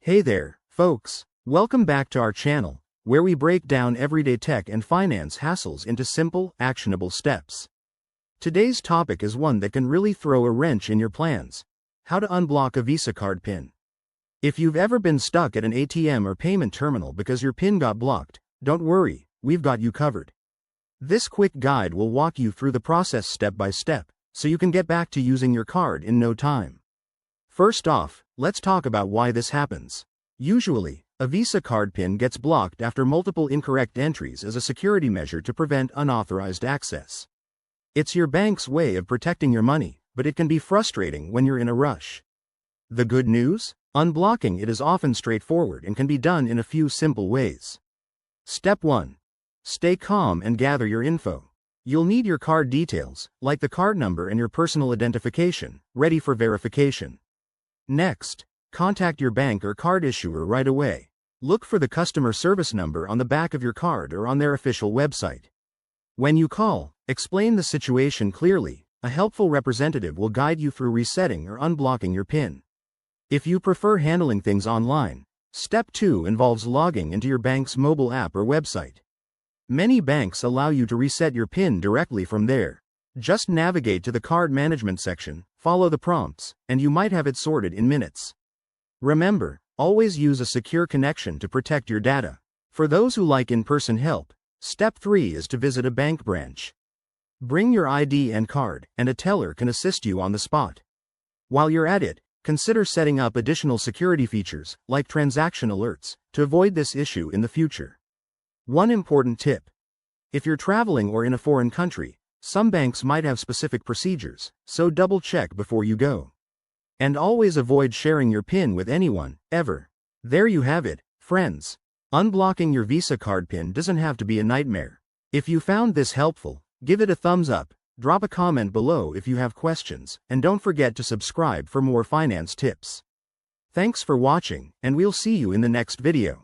Hey there, folks. Welcome back to our channel, where we break down everyday tech and finance hassles into simple, actionable steps. Today's topic is one that can really throw a wrench in your plans: how to unblock a Visa card PIN. If you've ever been stuck at an ATM or payment terminal because your PIN got blocked, don't worry, we've got you covered. This quick guide will walk you through the process step by step, so you can get back to using your card in no time. First off, let's talk about why this happens. Usually, a Visa card PIN gets blocked after multiple incorrect entries as a security measure to prevent unauthorized access. It's your bank's way of protecting your money, but it can be frustrating when you're in a rush. The good news? Unblocking it is often straightforward and can be done in a few simple ways. Step 1. Stay calm and gather your info. You'll need your card details, like the card number and your personal identification, ready for verification. Next, contact your bank or card issuer right away. Look for the customer service number on the back of your card or on their official website. When you call, explain the situation clearly. A helpful representative will guide you through resetting or unblocking your PIN. If you prefer handling things online, Step 2 involves logging into your bank's mobile app or website. Many banks allow you to reset your PIN directly from there. Just navigate to the card management section, follow the prompts, and you might have it sorted in minutes. Remember, always use a secure connection to protect your data. For those who like in-person help, Step 3 is to visit a bank branch. Bring your ID and card, and a teller can assist you on the spot. While you're at it, consider setting up additional security features, like transaction alerts, to avoid this issue in the future. One important tip: if you're traveling or in a foreign country, some banks might have specific procedures, so double-check before you go. And always avoid sharing your PIN with anyone, ever. There you have it, friends. Unblocking your Visa card PIN doesn't have to be a nightmare. If you found this helpful, give it a thumbs up, drop a comment below if you have questions, and don't forget to subscribe for more finance tips. Thanks for watching, and we'll see you in the next video.